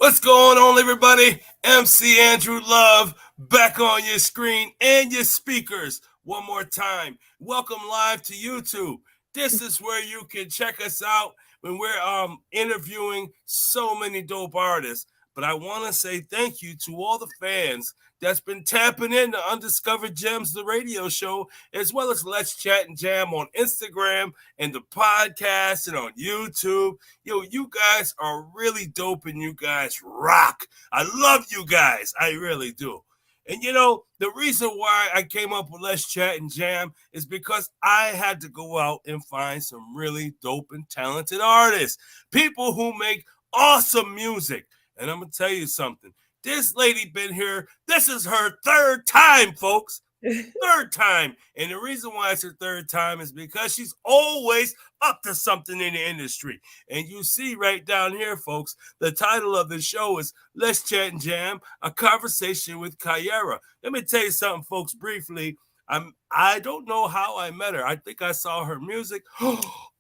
What's going on, everybody? MC Andrew Love back on your screen and your speakers one more time. Welcome live to YouTube. This is where you can check us out when we're interviewing so many dope artists. But I want to say thank you to all the fans that's been tapping in to Undiscovered Gemz, the radio show, as well as Let's Chat and Jam on Instagram and the podcast and on YouTube. Yo, you guys are really dope and you guys rock. I love you guys. I really do. And you know, the reason why I came up with Let's Chat and Jam is because I had to go out and find some really dope and talented artists, people who make awesome music. And I'm going to tell you something. This lady been here. This is her third time, folks. Third time. And the reason why it's her third time is because she's always up to something in the industry. And you see right down here, folks, the title of the show is Let's Chat and Jam, A Conversation with Kiara. Let me tell you something, folks, briefly. I don't know how I met her. I think I saw her music.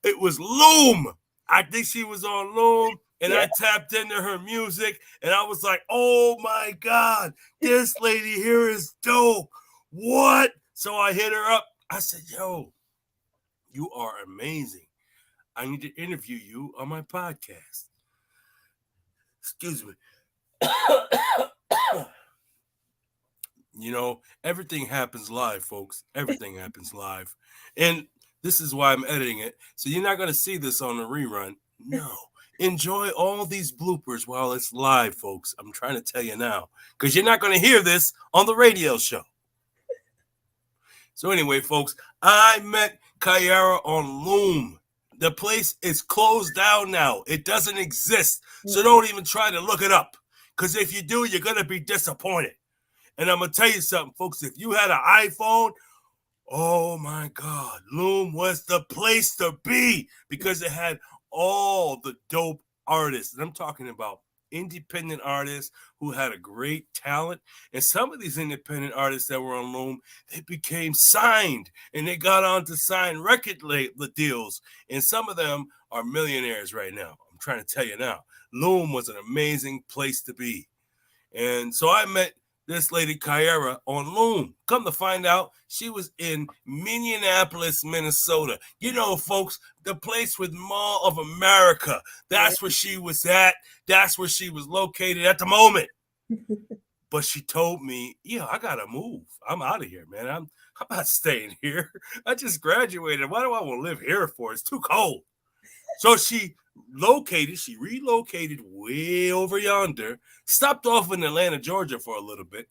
It was Loom. I think she was on Loom. And I tapped into her music, and I was like, oh, my God, this lady here is dope. What? So I hit her up. I said, yo, you are amazing. I need to interview you on my podcast. Excuse me. You know, everything happens live, folks. Everything happens live. And this is why I'm editing it. So you're not going to see this on the rerun. No. Enjoy all these bloopers while it's live, folks. I'm trying to tell you now, because you're not going to hear this on the radio show. So anyway, folks, I met Kiara on Loom. The place is closed down now. It doesn't exist. So don't even try to look it up, because if you do, you're going to be disappointed. And I'm going to tell you something, folks. If you had an iPhone, oh, my God, Loom was the place to be because it had all the dope artists. And I'm talking about independent artists who had a great talent. And some of these independent artists that were on Loom, they became signed and they got on to sign record label deals. And some of them are millionaires right now. I'm trying to tell you now. Loom was an amazing place to be. And so I met this lady Kiara on Loom. Come to find out, she was in Minneapolis, Minnesota. You know, folks, the place with Mall of America. That's where she was at. That's where she was located at the moment. But she told me, yeah, I gotta move. I'm out of here, man. I'm not staying here. I just graduated. Why do I want to live here for? It's too cold. So she relocated way over yonder, stopped off in Atlanta, Georgia for a little bit,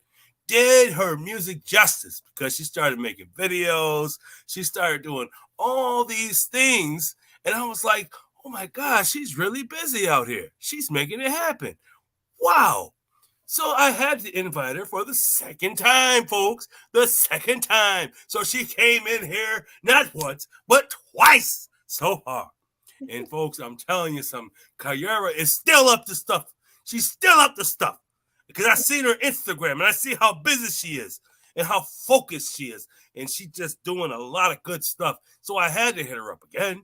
did her music justice because she started making videos. She started doing all these things. And I was like, oh my God, she's really busy out here. She's making it happen. Wow. So I had to invite her for the second time, folks, the second time. So she came in here not once, but twice so far. And folks, I'm telling you something, Kiara is still up to stuff. She's still up to stuff. Because I seen her Instagram and I see how busy she is and how focused she is. And she's just doing a lot of good stuff. So I had to hit her up again.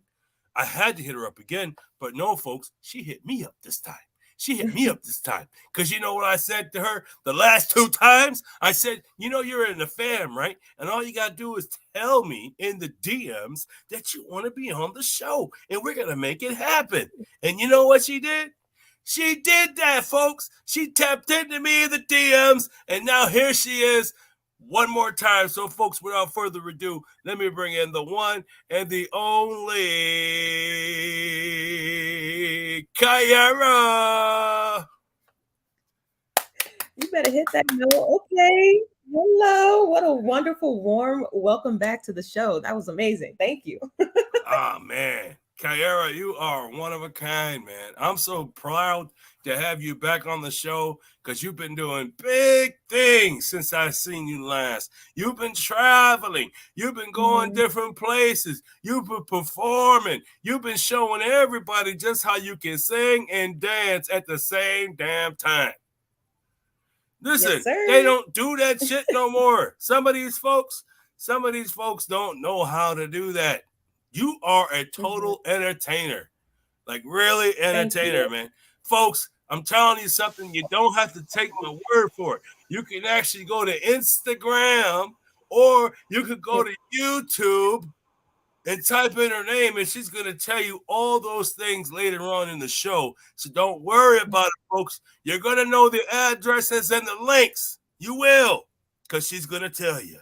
But no, folks, she hit me up this time. Because you know what I said to her the last two times? I said, you know, you're in the fam, right? And all you got to do is tell me in the DMs that you want to be on the show. And we're going to make it happen. And you know what she did? She did that, folks. She tapped into me in the DMs. And now here she is one more time. So, folks, without further ado, let me bring in the one and the only Kiara. You better hit that note. Okay. Hello. What a wonderful, warm welcome back to the show. That was amazing. Thank you. Oh, man. Kiara, you are one of a kind, man. I'm so proud to have you back on the show because you've been doing big things since I've seen you last. You've been traveling. You've been going different places. You've been performing. You've been showing everybody just how you can sing and dance at the same damn time. Listen, they don't do that shit no more. Some of these folks don't know how to do that. You are a total entertainer. Like really entertainer, man. Folks, I'm telling you something. You don't have to take my word for it. You can actually go to Instagram or you could go to YouTube and type in her name, and she's going to tell you all those things later on in the show. So don't worry about it, folks. You're going to know the addresses and the links. You will, because she's going to tell you.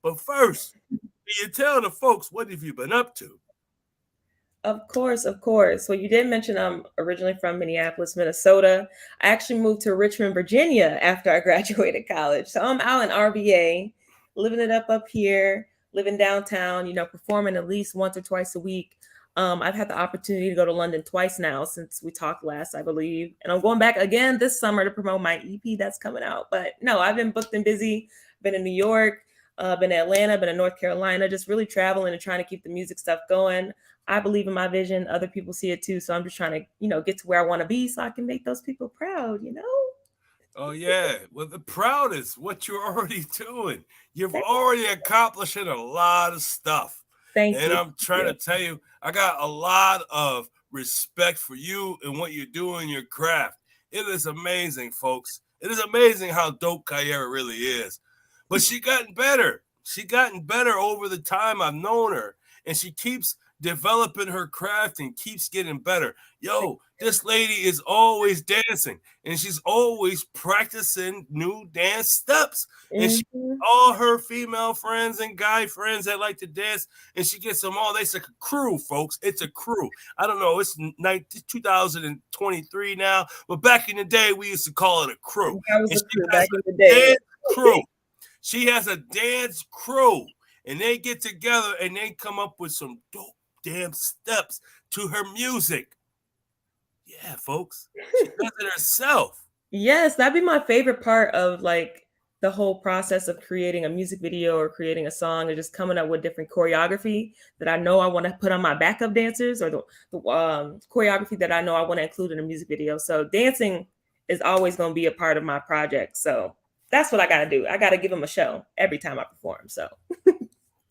But first, you tell the folks, what have you been up to? Of course, of course. Well, you did mention I'm originally from Minneapolis, Minnesota. I actually moved to Richmond, Virginia after I graduated college. So I'm out in RVA, living it up here, living downtown, performing at least once or twice a week. I've had the opportunity to go to London twice now since we talked last, I believe. And I'm going back again this summer to promote my EP that's coming out. But no, I've been booked and busy. Been in New York, been in Atlanta, been in North Carolina, just really traveling and trying to keep the music stuff going. I believe in my vision. Other people see it too. So I'm just trying to, get to where I want to be so I can make those people proud. Oh, yeah. Well, the proudest, what you're already doing. You've already accomplished a lot of stuff. Thank and you. I'm trying to tell you, I got a lot of respect for you and what you do in your craft. It is amazing, folks. It is amazing how dope Kiara really is. But she gotten better. She gotten better over the time I've known her. And she keeps developing her craft and keeps getting better. Yo, this lady is always dancing and she's always practicing new dance steps. And she all her female friends and guy friends that like to dance, and she gets them all. They say crew, folks. It's a crew. I don't know. It's 2023 now, but back in the day, we used to call it a crew. That was a crew back in the day. Dance crew. She has a dance crew, and they get together and they come up with some dope damn steps to her music. Yeah, folks. She does it herself. Yes, that'd be my favorite part of like the whole process of creating a music video or creating a song, or just coming up with different choreography that I know I want to put on my backup dancers, or the choreography that I know I want to include in a music video. So dancing is always going to be a part of my project. So that's what I got to do. I got to give them a show every time I perform. So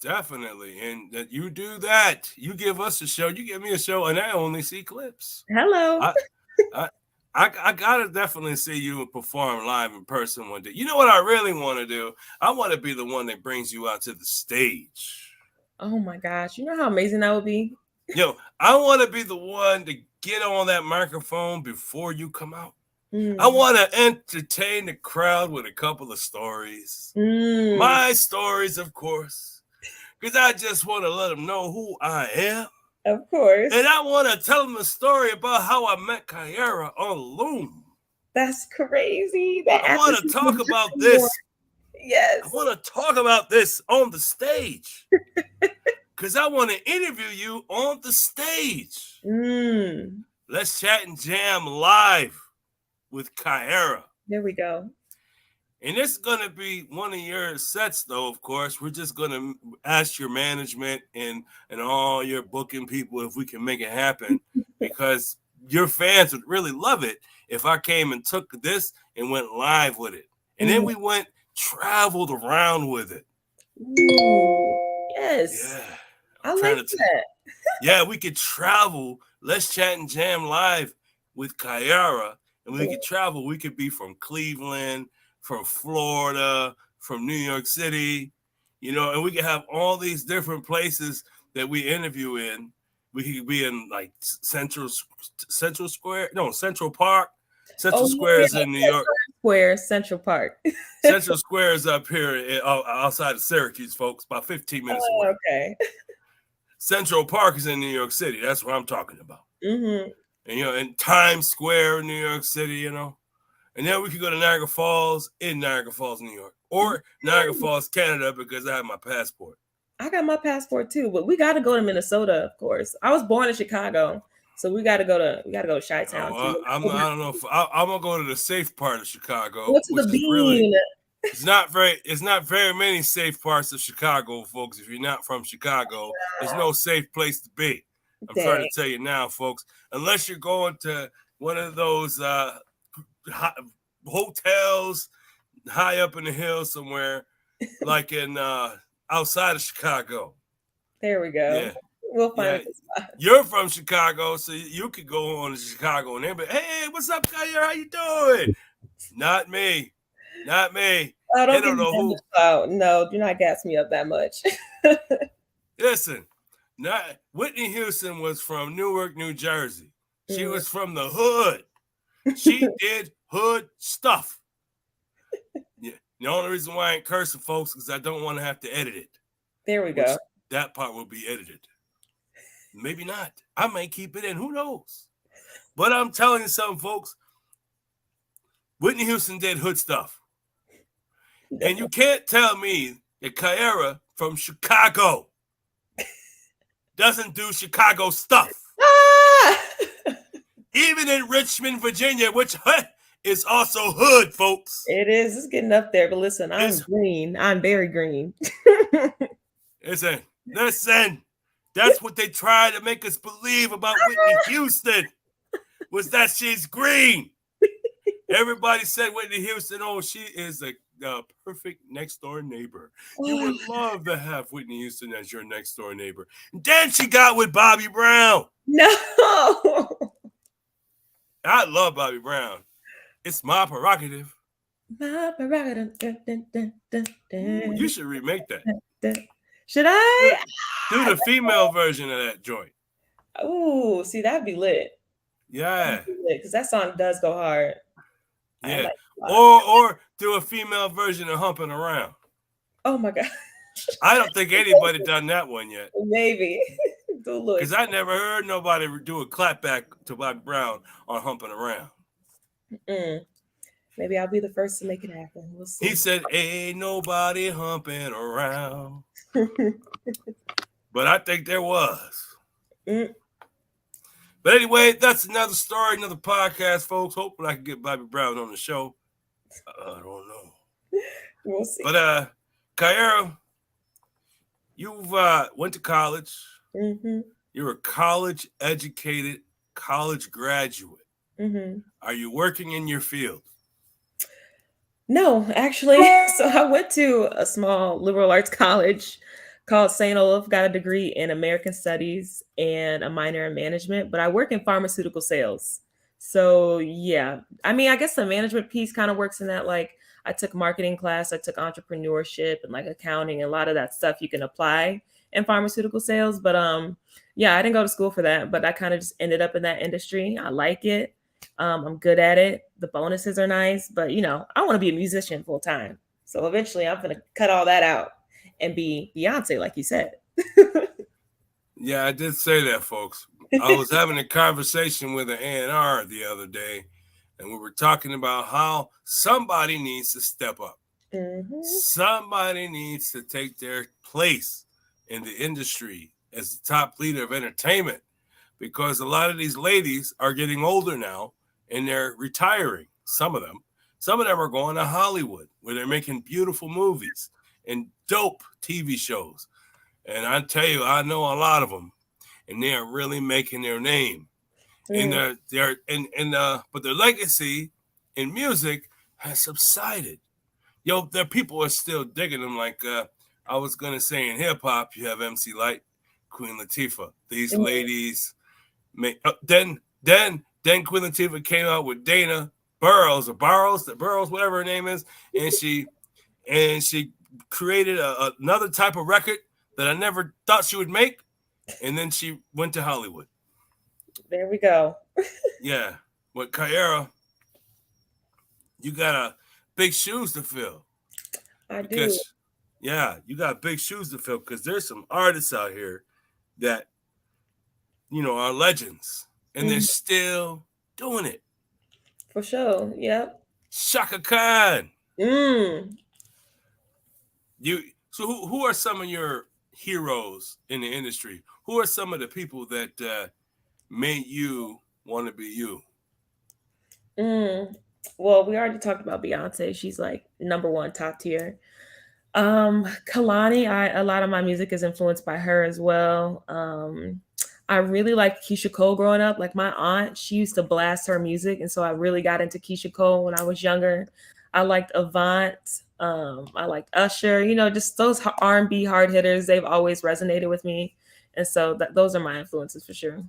definitely. And that you do that. You give us a show. You give me a show, and I only see clips. Hello. I gotta definitely see you perform live in person one day. You know what I really want to do? I want to be the one that brings you out to the stage. Oh my gosh. You know how amazing that would be? Yo, I want to be the one to get on that microphone before you come out. I want to entertain the crowd with a couple of stories. My stories, of course. Because I just want to let them know who I am. Of course. And I want to tell them a story about how I met Kiara on Loom. That's crazy. I want to talk about this. Yes. I want to talk about this on the stage. Because I want to interview you on the stage. Let's chat and jam live with Kiara. There we go. And this is going to be one of your sets, though, of course. We're just going to ask your management and all your booking people if we can make it happen, because your fans would really love it if I came and took this and went live with it. And then we traveled around with it. Ooh, yes. Yeah. I like that. Yeah, we could travel. Let's chat and jam live with Kiara. And we could travel. We could be from Cleveland, from Florida, from New York City, and we can have all these different places that we interview in. We could be in like Central Park. Central Square is in New York. Central Park. Central Square is up here outside of Syracuse, folks, about 15 minutes away. Okay. Central Park is in New York City. That's what I'm talking about. And, in Times Square in New York City, And then we could go to Niagara Falls in Niagara Falls, New York, or Niagara Falls, Canada, because I have my passport. I got my passport too, but we got to go to Minnesota, of course. I was born in Chicago, so we got to go to Chi-Town. I don't know if I'm gonna go to the safe part of Chicago. What's the Bean? It's not very many safe parts of Chicago, folks. If you're not from Chicago, there's no safe place to be. I'm trying to tell you now, folks. Unless you're going to one of those hotels high up in the hills somewhere, like in outside of Chicago. There we go. Yeah. We'll find Yeah, a good spot. you're from Chicago, so you could go on to Chicago and everybody, hey, what's up, Kyra? How you doing? Not me. Not me. Oh, They don't give don't me know that much who. clout. No, do not gas me up that much. Listen, not Whitney Houston was from Newark, New Jersey. She Mm. was from the hood. She did hood stuff. Yeah. The only reason why I ain't cursing, folks, is I don't want to have to edit it. There we Which go. that part will be edited. Maybe not. I may keep it in. Who knows? But I'm telling you something, folks. Whitney Houston did hood stuff. And you can't tell me that Kyra from Chicago doesn't do Chicago stuff. Ah! Even in Richmond, Virginia, which is also hood, folks. It is. It's getting up there. But listen, I'm It's, green. I'm very green. listen. That's what they try to make us believe about Whitney Houston, was that she's green. Everybody said Whitney Houston, oh, she is a perfect next door neighbor. You would love to have Whitney Houston as your next door neighbor. And then she got with Bobby Brown. No. I love Bobby Brown. It's my prerogative. My prerogative. Ooh, you should remake that. Should I? Do the female version of that joint. Oh, see, that'd be lit. Yeah. Because that song does go hard. Yeah. Or do a female version of Humping Around. Oh my God. I don't think anybody done that one yet. Maybe. Because I never heard nobody do a clapback to Bobby Brown on Humping Around. Maybe I'll be the first to make it happen. We'll see. He said, ain't nobody humping around. But I think there was. But anyway, that's another story, another podcast, folks. Hopefully I can get Bobby Brown on the show. I don't know. We'll see. But Kyra, you've went to college. Mm-hmm. You're a college-educated college graduate. Mm-hmm. Are you working in your field? No, actually. So I went to a small liberal arts college called St. Olaf, got a degree in American Studies and a minor in management, but I work in pharmaceutical sales. So yeah, I mean, I guess the management piece kind of works in that, like, I took marketing class, I took entrepreneurship and like accounting, and a lot of that stuff you can apply in pharmaceutical sales. But yeah, I didn't go to school for that, but I kind of just ended up in that industry. I like it. I'm good at it. The bonuses are nice, but I want to be a musician full time. So eventually I'm going to cut all that out and be Beyonce, like you said. Yeah, I did say that, folks. I was having a conversation with an A&R the other day, and we were talking about how somebody needs to step up. Mm-hmm. Somebody needs to take their place in the industry as the top leader of entertainment, because a lot of these ladies are getting older now and they're retiring. Some of them are going to Hollywood, where they're making beautiful movies and dope TV shows. And I tell you, I know a lot of them, and they are really making their name. Mm. And but their legacy in music has subsided. Their people are still digging them. Like I was gonna say, in hip hop, you have MC Lyte, Queen Latifah. These ladies make. Then Queen Latifah came out with Dana Burrows, whatever her name is, and she created another type of record that I never thought she would make, and then she went to Hollywood. There we go. Yeah, with Kyra, you got big shoes to fill. I do. Yeah, you got big shoes to fill, because there's some artists out here that are legends, and they're still doing it. For sure. Yep. Shaka Khan. So who are some of your heroes in the industry? Who are some of the people that made you want to be you? Well, we already talked about Beyonce. She's like number one, top tier. Kalani, a lot of my music is influenced by her as well. I really liked Keisha Cole growing up. Like, my aunt, she used to blast her music, and so I really got into Keisha Cole when I was younger. I liked Avant. I liked Usher. Just those R&B hard hitters. They've always resonated with me. And so those are my influences for sure.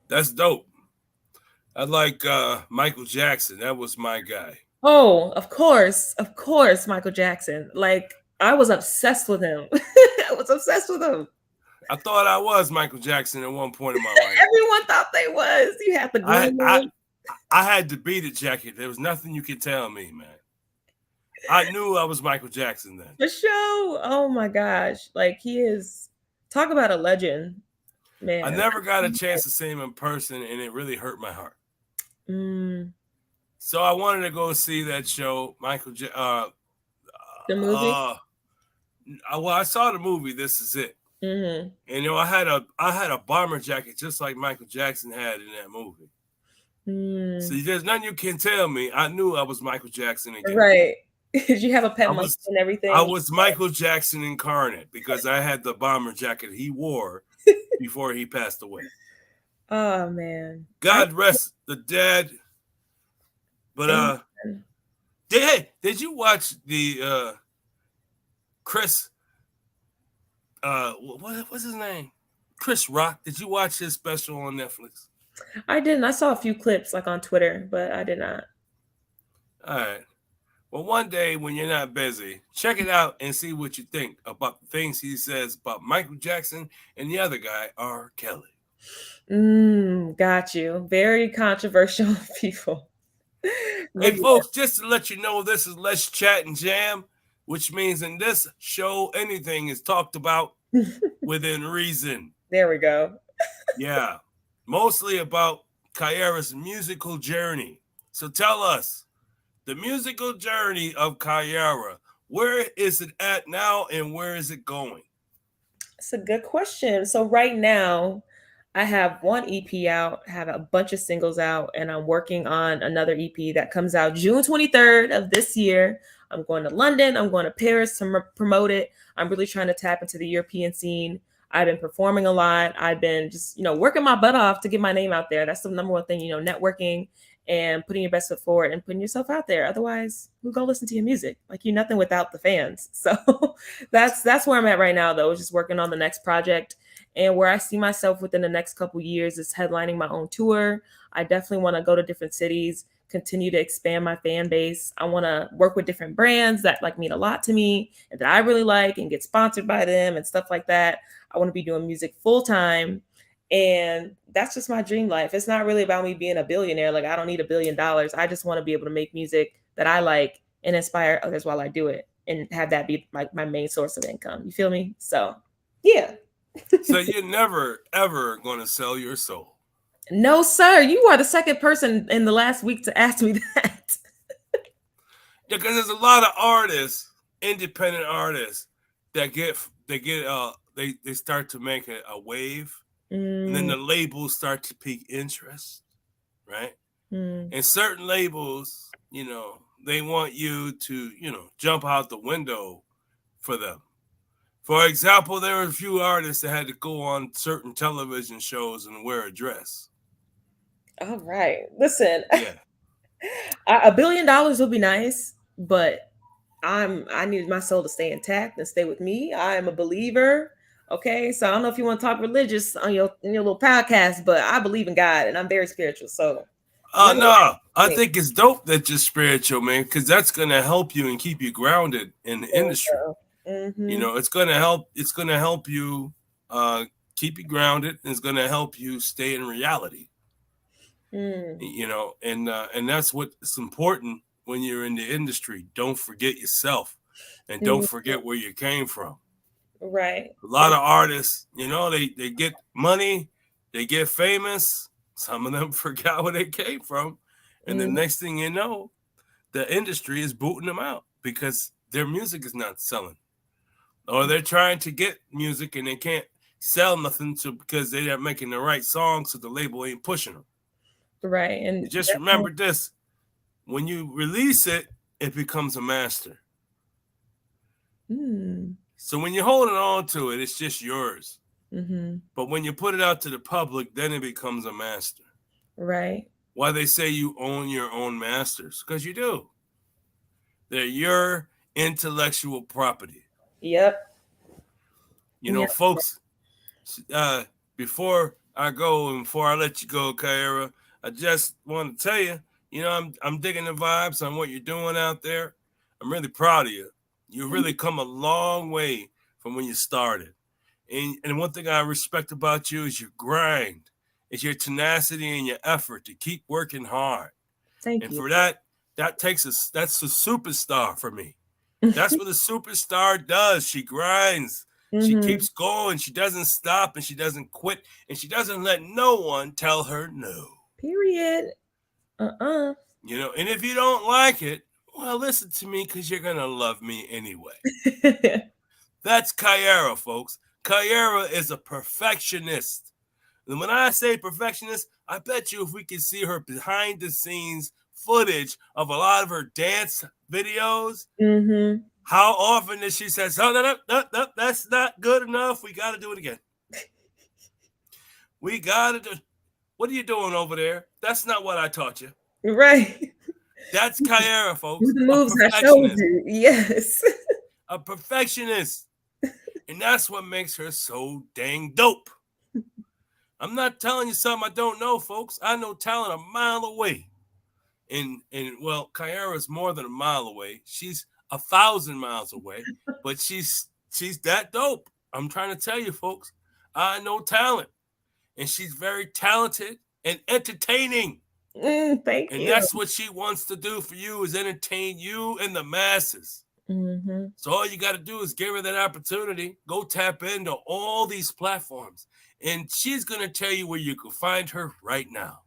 That's dope. I like Michael Jackson. That was my guy. Oh, of course, Michael Jackson. Like I was obsessed with him. I was obsessed with him. I thought I was Michael Jackson at one point in my life. Everyone thought they was. You had the I glam I on. I had the beat it jacket. There was nothing you could tell me, man. I knew I was Michael Jackson then. For sure. Oh my gosh. Like he is talk about a legend, I man. never got a chance to see him in person, and it really hurt my heart. Mm, So I wanted to go see that show, the movie. Well, I saw the movie. This Is It. Mm-hmm. And I had a bomber jacket just like Michael Jackson had in that movie. So there's nothing you can tell me. I knew I was Michael Jackson again. Right. Did you have a pet monkey and everything? I was Michael Jackson incarnate because I had the bomber jacket he wore before he passed away. Oh man. God rest the dead. But did you watch the Chris what's his name? Chris Rock. Did you watch his special on Netflix? I didn't. I saw a few clips like on Twitter, but I did not. All right. Well, one day when you're not busy, check it out and see what you think about the things he says about Michael Jackson and the other guy, R. Kelly. Got you. Very controversial people. Hey, folks, just to let you know, this is Let's Chat and Jam, which means in this show, anything is talked about within reason. There we go. Yeah. Mostly about Kiara's musical journey. So tell us, the musical journey of Kiara, where is it at now and where is it going? It's a good question. So right now, I have one EP out, have a bunch of singles out, and I'm working on another EP that comes out June 23rd of this year. I'm going to London. I'm going to Paris to promote it. I'm really trying to tap into the European scene. I've been performing a lot. I've been just, working my butt off to get my name out there. That's the number one thing, networking and putting your best foot forward and putting yourself out there. Otherwise, who go listen to your music? Like you're nothing without the fans. So that's where I'm at right now, though, just working on the next project. And where I see myself within the next couple years is headlining my own tour. I definitely want to go to different cities, continue to expand my fan base. I want to work with different brands that mean a lot to me and that I really like and get sponsored by them and stuff like that. I want to be doing music full time. And that's just my dream life. It's not really about me being a billionaire. Like I don't need $1 billion. I just want to be able to make music that I like and inspire others while I do it and have that be like my main source of income. You feel me? So yeah. So you're never, ever going to sell your soul? No, sir. You are the second person in the last week to ask me that. Yeah, because there's a lot of artists, independent artists, that they start to make a wave, and then the labels start to pique interest, right? And certain labels, they want you to, jump out the window for them. For example, there were a few artists that had to go on certain television shows and wear a dress. All right. Listen. Yeah. $1 billion would be nice, but I need my soul to stay intact and stay with me. I am a believer. Okay. So I don't know if you want to talk religious on your little podcast, but I believe in God and I'm very spiritual. So no, I think it's dope that you're spiritual, man, because that's gonna help you and keep you grounded in the industry. It's gonna help. It's gonna help you keep you grounded, and it's gonna help you stay in reality. And that's what's important when you're in the industry. Don't forget yourself, and don't forget where you came from. Right. A lot of artists, they get money, they get famous. Some of them forgot where they came from, and the next thing you know, the industry is booting them out because their music is not selling. Or they're trying to get music and they can't sell nothing because they're not making the right songs, so the label ain't pushing them. Right. And just remember this. When you release it, it becomes a master. So when you're holding on to it, it's just yours. But when you put it out to the public, then it becomes a master. Right. Why they say you own your own masters? Because you do. They're your intellectual property. Yep. Folks Uh, before I go and before I let you go, Kiara, I just want to tell you, I'm digging the vibes on what you're doing out there. I'm really proud of you. You've really come a long way from when you started. And one thing I respect about you is your grind, is your tenacity and your effort to keep working hard. Thank And you. for that, that's a superstar for me. That's what a superstar does. She grinds. She Mm-hmm. keeps going. She doesn't stop and she doesn't quit and she doesn't let no one tell her no. Period. Uh-uh. And if you don't like it, well, listen to me because you're going to love me anyway. That's Kiara, folks. Kiara is a perfectionist. And when I say perfectionist, I bet you if we could see her behind the scenes footage of a lot of her dance videos, Mm-hmm. how often does she says, "Oh, no, that's not good enough. We got to do it again. We got to do." What are you doing over there? That's not what I taught you. Right. That's Kiara, Do folks. the A moves I showed perfectionist. you. Yes. A perfectionist. And that's what makes her so dang dope. I'm not telling you something I don't know, folks. I know talent a mile away. And well, Kiara's more than a mile away. She's 1,000 miles away, but she's that dope. I'm trying to tell you, folks. I know talent, and she's very talented and entertaining. Thank And you. that's what she wants to do for you is entertain you and the masses. Mm-hmm. So all you got to do is give her that opportunity. Go tap into all these platforms, and she's gonna tell you where you can find her right now.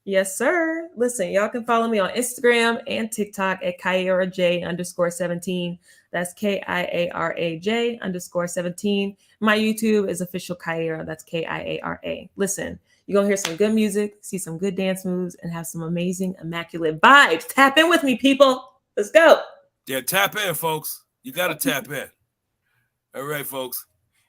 Yes, sir. Listen, y'all can follow me on Instagram and TikTok at KiaraJ_17. That's KIARAJ_17. My YouTube is official Kiara. That's KIARA. Listen, you're going to hear some good music, see some good dance moves, and have some amazing, immaculate vibes. Tap in with me, people. Let's go. Yeah, tap in, folks. You got to tap in. All right, folks.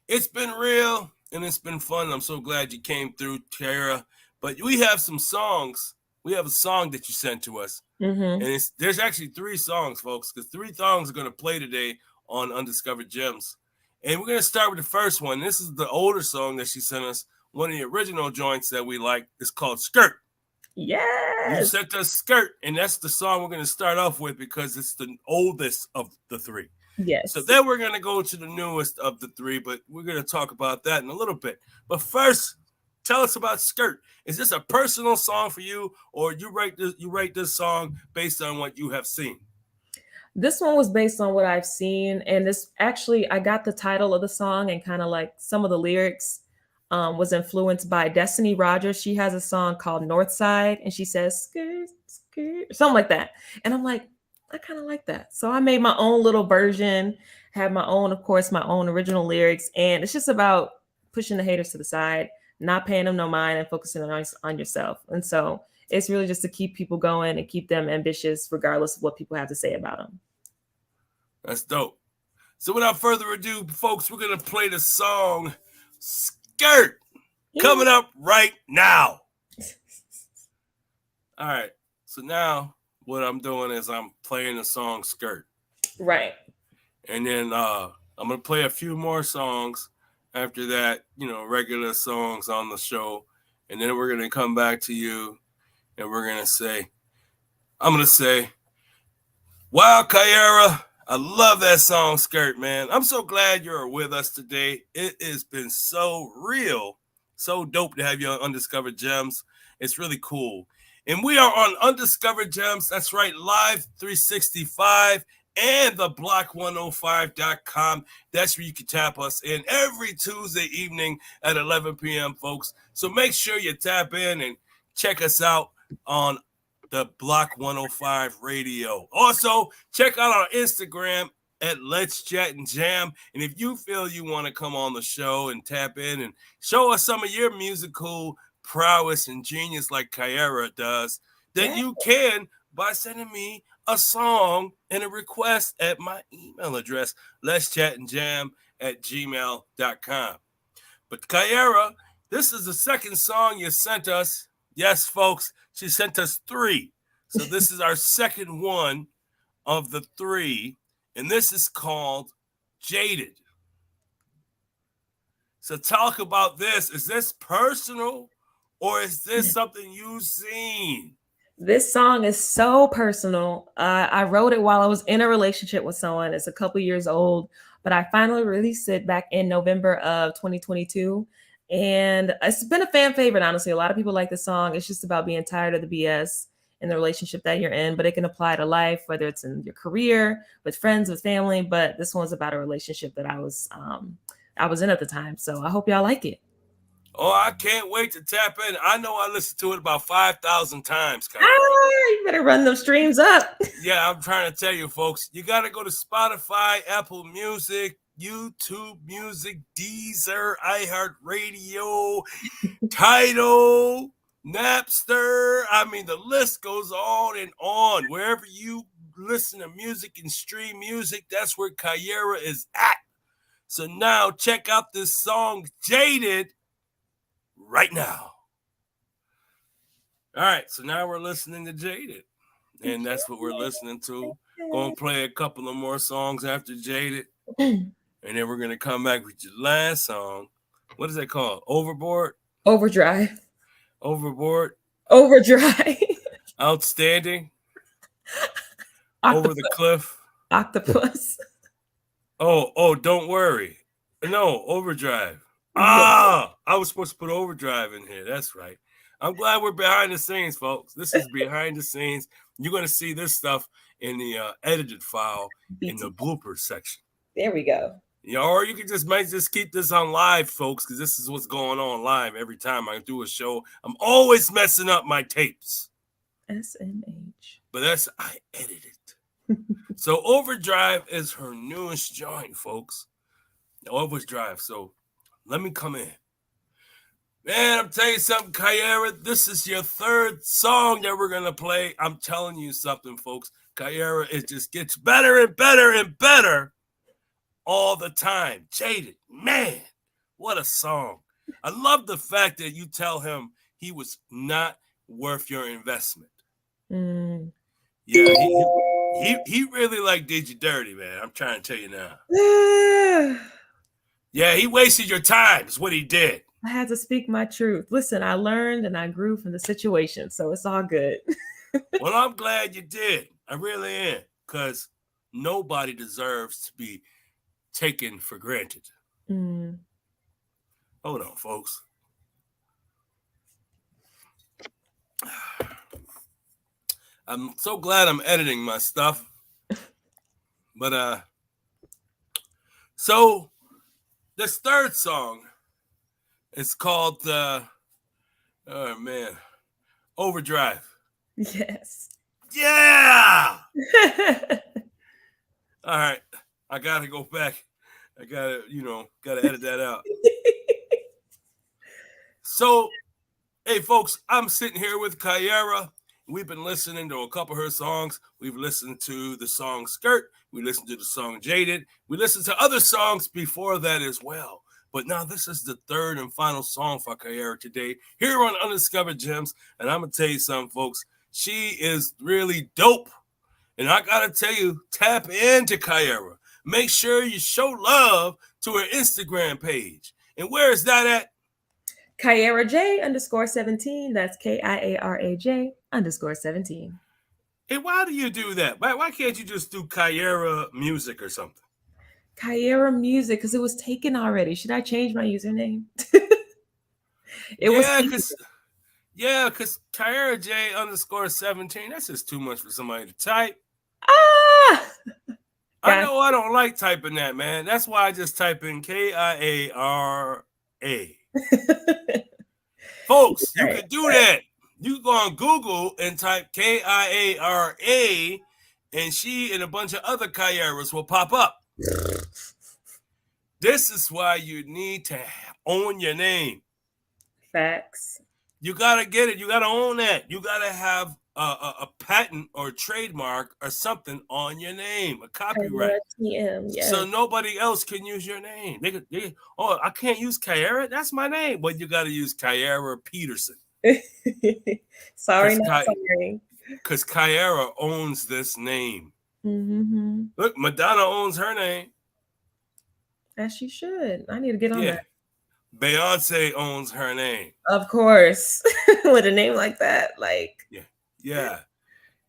It's been real and it's been fun. I'm so glad you came through, Tara. But we have some songs. We have a song that you sent to us. Mm-hmm. And there's actually 3 songs, folks, because 3 songs are going to play today on Undiscovered Gems. And we're going to start with the first one. This is the older song that she sent us. One of the original joints that we like is called Skirt. You Yes. sent us Skirt, and that's the song we're going to start off with because it's the oldest of the 3. So Yes. then we're going to go to the newest of the 3, but we're going to talk about that in a little bit. But first, tell us about Skirt. Is this a personal song for you, or you write this song based on what you have seen? This one was based on what I've seen, and this actually I got the title of the song and kind of like some of the lyrics was influenced by Destiny Rogers. She has a song called Northside, and she says skirt, skirt, something like that. And I'm like, I kind of like that, so I made my own little version. Have my own, of course, my own original lyrics, and it's just about pushing the haters to the side, not paying them no mind, and focusing on yourself. And so it's really just to keep people going and keep them ambitious, regardless of what people have to say about them. That's dope. So without further ado, folks, we're going to play the song Skirt coming up right now. All right. So now what I'm doing is I'm playing the song Skirt. Right. And then I'm going to play a few more songs after that, regular songs on the show. And then we're going to come back to you and we're going to say, I'm going to say, wow, Kiara, I love that song Skirt, man. I'm so glad you're with us today. It has been so real, so dope to have you on Undiscovered Gems. It's really cool. And we are on Undiscovered Gems. That's right, live 365 and the block105.com. That's where you can tap us in every Tuesday evening at 11 p.m., folks. So make sure you tap in and check us out on the Block 105 Radio. Also, check out our Instagram at Let's Chat and Jam. And if you feel you want to come on the show and tap in and show us some of your musical prowess and genius like Kiara does, then you can by sending me a song and a request at my email address, letschatandjam@gmail.com. But Kiara, this is the second song you sent us. Yes, folks, she sent us 3. So this is our second one of the 3. And this is called Jaded. So talk about this. Is this personal or is this something you've seen? This song is so personal. I wrote it while I was in a relationship with someone. It's a couple years old, but I finally released it back in November of 2022. And it's been a fan favorite, honestly. A lot of people like the song. It's just about being tired of the BS in the relationship that you're in, but it can apply to life, whether it's in your career, with friends, with family. But this one's about a relationship that I was in at the time. So I hope y'all like it. Oh, I can't wait to tap in. I know I listened to it about 5,000 times, Kyra. You better run those streams up. Yeah, I'm trying to tell you, folks. You got to go to Spotify, Apple Music, YouTube Music, Deezer, iHeartRadio, Tidal, Napster. I mean, the list goes on and on. Wherever you listen to music and stream music, that's where Kiara is at. So now check out this song, Jaded, right now. All right, so now we're listening to Jaded, and that's what we're listening to. Gonna play a couple of more songs after Jaded, and then we're gonna come back with your last song. What is that called? Overboard? Overdrive. Overboard? Overdrive. Outstanding? Octopus. Over the cliff? Octopus. Oh, don't worry. No, Overdrive. Yeah. I was supposed to put Overdrive in here. That's right. I'm glad we're behind the scenes, folks. This is behind the scenes. You're going to see this stuff in the edited file in the bloopers section. There we go. Yeah, or you can might just keep this on live, folks, because this is what's going on live every time I do a show. I'm always messing up my tapes. SMH. But I edited it. So Overdrive is her newest joint, folks. Overdrive. So let me come in. Man, I'm telling you something, Kiara. This is your third song that we're going to play. I'm telling you something, folks. Kiara, it just gets better and better and better all the time. Jaded. Man, what a song. I love the fact that you tell him he was not worth your investment. Mm. Yeah, he really did you dirty, man. I'm trying to tell you now. Yeah, he wasted your time is what he did. I had to speak my truth. Listen, I learned and I grew from the situation, so it's all good. Well, I'm glad you did. I really am, because nobody deserves to be taken for granted. Mm. Hold on, folks. I'm so glad I'm editing my stuff. But so this third song is called Overdrive. Yes. Yeah. All right. I gotta go back. I gotta edit that out. So, hey folks, I'm sitting here with Kiara. We've been listening to a couple of her songs. We've listened to the song Skirt. We listened to the song Jaded. We listened to other songs before that as well. But now this is the third and final song for Kiara today here on Undiscovered Gemz. And I'm going to tell you something, folks. She is really dope. And I got to tell you, tap into Kiara. Make sure you show love to her Instagram page. And where is that at? Kiara J _17. That's KIARAJ _17. Hey, why do you do that? Why can't you just do Kiara Music or something? Kiara Music, because it was taken already. Should I change my username? Because Kiara J _17, that's just too much for somebody to type. I know I don't like typing that, man. That's why I just type in KIARA. Folks, you can do that. You go on Google and type KIARA, and she and a bunch of other Kiaras will pop up. This is why you need to own your name. Facts. You got to get it. You got to own that. You got to have a patent or trademark or something on your name, a copyright. Yes. So nobody else can use your name. I can't use Kiara. That's my name. But you got to use Kiara Peterson. Sorry, not sorry. Because Kiara owns this name. Mm-hmm. Look, Madonna owns her name. As she should. I need to get on that. Beyonce owns her name. Of course. With a name like that, like Yeah. Yeah.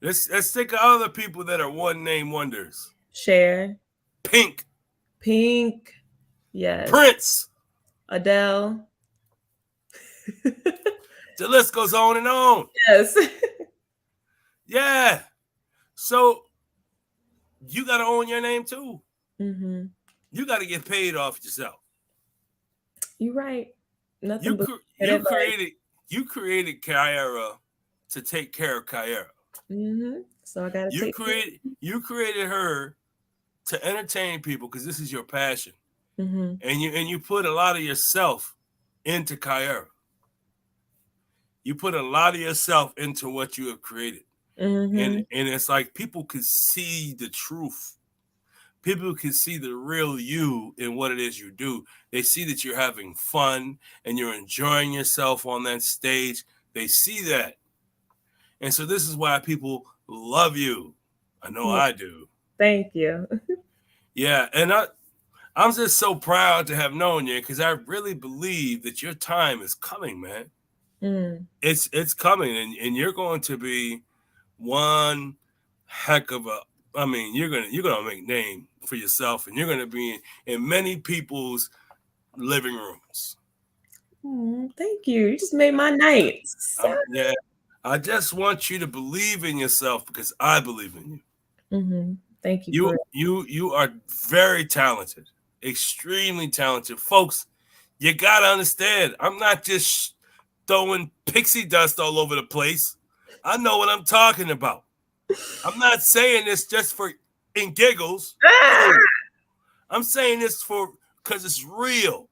Let's think of other people that are one name wonders. Cher, Pink, Pink, yes, Prince. Adele. The list goes on and on. Yes. Yeah. So you got to own your name too. Mm-hmm. You got to get paid off yourself. You're right. Nothing You but good you advice. created you created Kiara to take care of Kiara. Mm-hmm. So I gotta take. You created her to entertain people because this is your passion, Mm-hmm. and you put a lot of yourself into Kiara. You put a lot of yourself into what you have created, Mm-hmm. and it's like people can see the truth. People can see the real you in what it is you do. They see that you're having fun and you're enjoying yourself on that stage. They see that. And so this is why people love you. I know Yeah. I do. Thank you. Yeah, and I'm just so proud to have known you because I really believe that your time is coming, man. Mm. It's coming, and you're going to be one heck of a. I mean, you're gonna make name for yourself, and you're gonna be in many people's living rooms. Thank you. You just made my night. Yeah, I just want you to believe in yourself because I believe in you. Mm-hmm. Thank you for it. You are very talented, extremely talented, folks. You gotta understand. I'm not just throwing pixie dust all over the place. I know what I'm talking about. I'm not saying this just for in giggles. Ah! No, I'm saying this for because it's real.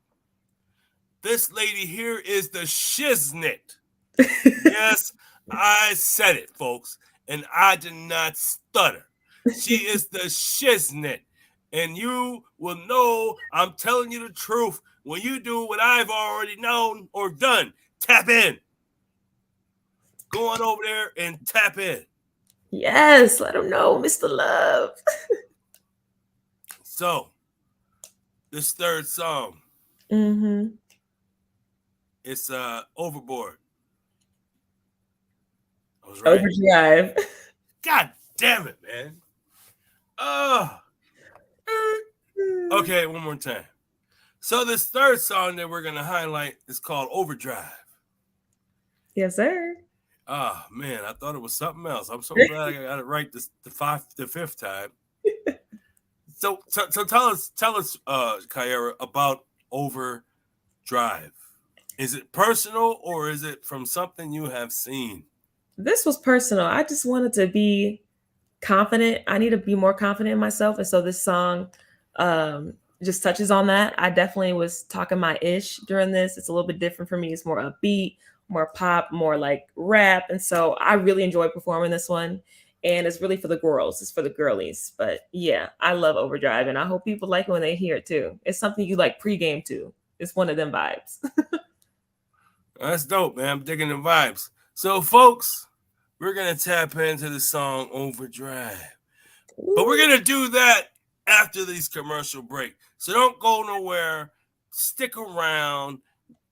This lady here is the shiznit. Yes, I said it, folks, and I did not stutter. She is the shiznit, and you will know I'm telling you the truth when you do what I've already known or done. Tap in. Go on over there and tap in. Yes, let him know, Mr. Love. So, this third song, Mm-hmm. it's Overboard. I was right. Overdrive. God damn it, man. Oh. Okay, one more time. So this third song that we're gonna highlight is called Overdrive. Yes, sir. Ah, man, I thought it was something else. I'm so glad I got it right the fifth time. So tell us, Kiara, about Overdrive. Is it personal or is it from something you have seen? This was personal. I just wanted to be confident. I need to be more confident in myself. And so this song just touches on that. I definitely was talking my ish during this. It's a little bit different for me. It's more upbeat, more pop, more like rap. And so I really enjoy performing this one. And it's really for the girls. It's for the girlies. But yeah, I love Overdrive. And I hope people like it when they hear it too. It's something you like pregame to. It's one of them vibes. That's dope, man. I'm digging the vibes. So, folks, we're gonna tap into the song Overdrive. But we're going to do that after these commercial break. So don't go nowhere. Stick around.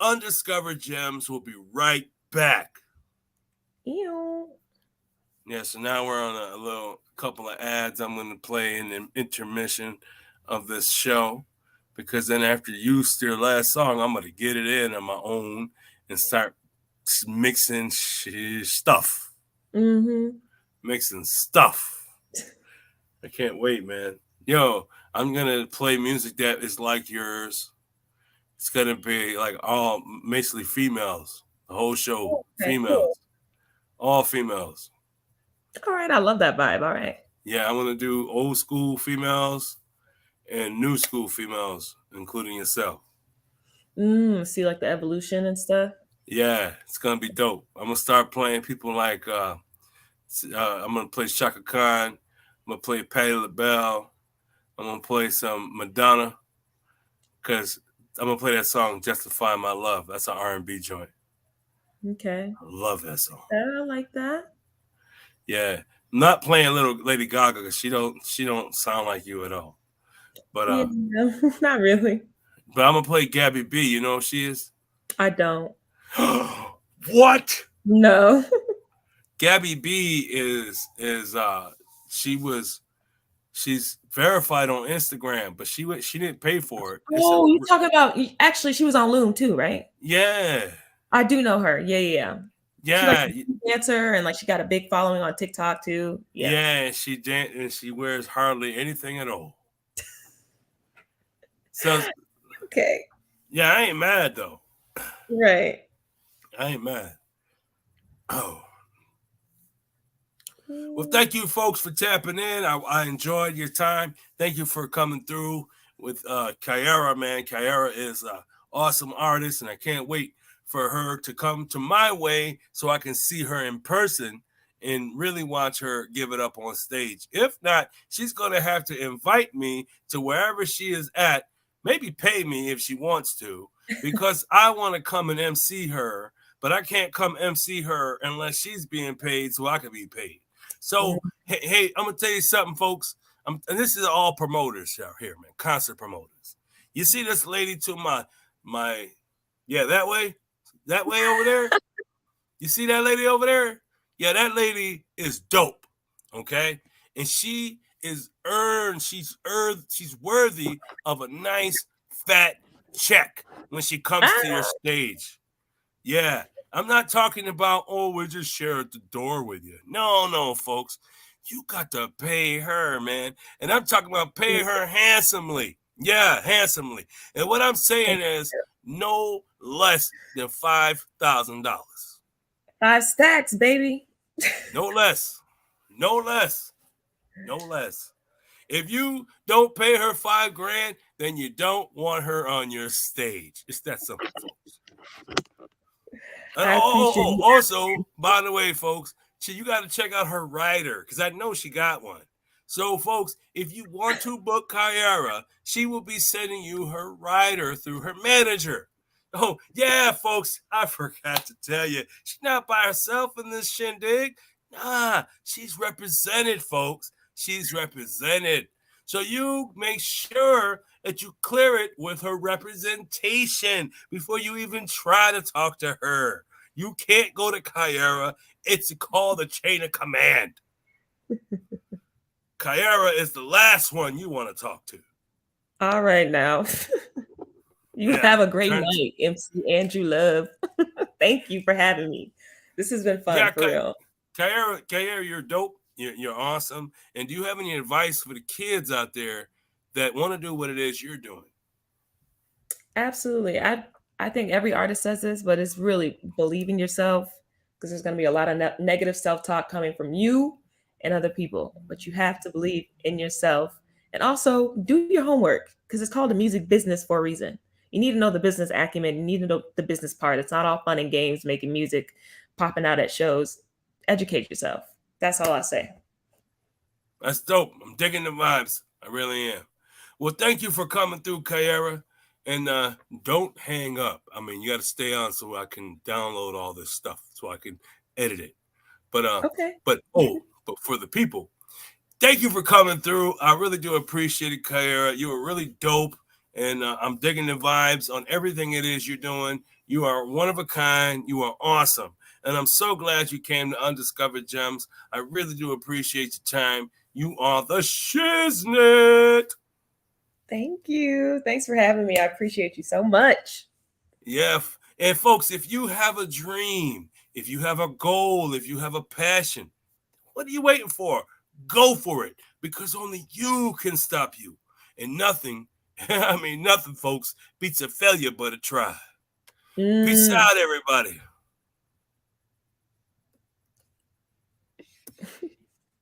Undiscovered Gems will be right back. Ew. Yeah, so now we're on a little couple of ads I'm going to play in the intermission of this show. Because then after you used your last song, I'm going to get it in on my own and start mixing stuff. Mm-hmm. Mixing stuff. I can't wait, man. Yo, I'm gonna play music that is like yours. It's gonna be like all basically females. The whole show, Okay, females, cool. all females. All right, I love that vibe. All right. Yeah, I'm gonna do old school females and new school females, including yourself. See like the evolution and stuff. Yeah, it's gonna be dope. I'm gonna start playing people like I'm gonna play Shaka Khan. I'm gonna play Patti LaBelle. I'm gonna play some Madonna because I'm gonna play that song "Justify My Love." That's an R&B joint. Okay. I love that song. I like that. Yeah, I'm not playing little Lady Gaga because she don't sound like you at all. But Yeah, not really. But I'm gonna play Gabby B. You know who she is? I don't. What? No. Gabby B is she was she's verified on Instagram, but she didn't pay for it. It's a Oh, you talking about? Actually, she was on Loom too, right? yeah, I do know her. Yeah, yeah, yeah. She like yeah, a dancer and like she got a big following on TikTok too. Yeah. yeah. And she wears hardly anything at all. So Okay. yeah, I ain't mad though. Right. I ain't mad. Oh. Well, thank you, folks, for tapping in. I enjoyed your time. Thank you for coming through with Kiara, man. Kiara is an awesome artist, and I can't wait for her to come to my way so I can see her in person and really watch her give it up on stage. If not, she's going to have to invite me to wherever she is at, maybe pay me if she wants to, because I want to come and MC her, but I can't come MC her unless she's being paid so I can be paid. So, hey, I'm gonna tell you something, folks. And this is all promoters out here, man. Concert promoters. You see this lady to my, yeah, that way over there. You see that lady over there? Yeah, that lady is dope. Okay, and she is earned. She's worthy of a nice fat check when she comes to your stage. Yeah. I'm not talking about, oh, we just share at the door with you. No, folks. You got to pay her, man. And I'm talking about pay her handsomely. Yeah, handsomely. And what I'm saying is no less than $5,000. 5 stacks, baby. No less. No less. No less. If you don't pay her $5,000, then you don't want her on your stage. It's that simple, folks. And I appreciate you. also, by the way, folks, you got to check out her rider because I know she got one. So, folks, if you want to book Kiara, she will be sending you her rider through her manager. Oh, yeah, folks, I forgot to tell you, she's not by herself in this shindig. Nah, she's represented, folks. She's represented. So you make sure that you clear it with her representation before you even try to talk to her. You can't go to Kiara. It's called the chain of command. Kiara is the last one you want to talk to. All right now. You have a great night, MC Andrew Love. Thank you for having me. This has been fun, for real. Kiara, you're dope. You're awesome. And do you have any advice for the kids out there that want to do what it is you're doing? Absolutely. I think every artist says this, but it's really believe in yourself because there's going to be a lot of negative self-talk coming from you and other people. But you have to believe in yourself and also do your homework because it's called the music business for a reason. You need to know the business acumen. You need to know the business part. It's not all fun and games making music, popping out at shows. Educate yourself. That's all I say. That's dope. I'm digging the vibes. I really am. Well, thank you for coming through, Kiara. And don't hang up. I mean, you got to stay on so I can download all this stuff so I can edit it. But okay. But for the people, thank you for coming through. I really do appreciate it, Kiara. You were really dope, and I'm digging the vibes on everything it is you're doing. You are one of a kind. You are awesome, and I'm so glad you came to Undiscovered Gemz. I really do appreciate your time. You are the shiznit. Thank you. Thanks for having me. I appreciate you so much. Yeah. And folks, if you have a dream, if you have a goal, if you have a passion, what are you waiting for? Go for it because only you can stop you. And nothing, nothing, folks, beats a failure but a try. Peace out, everybody.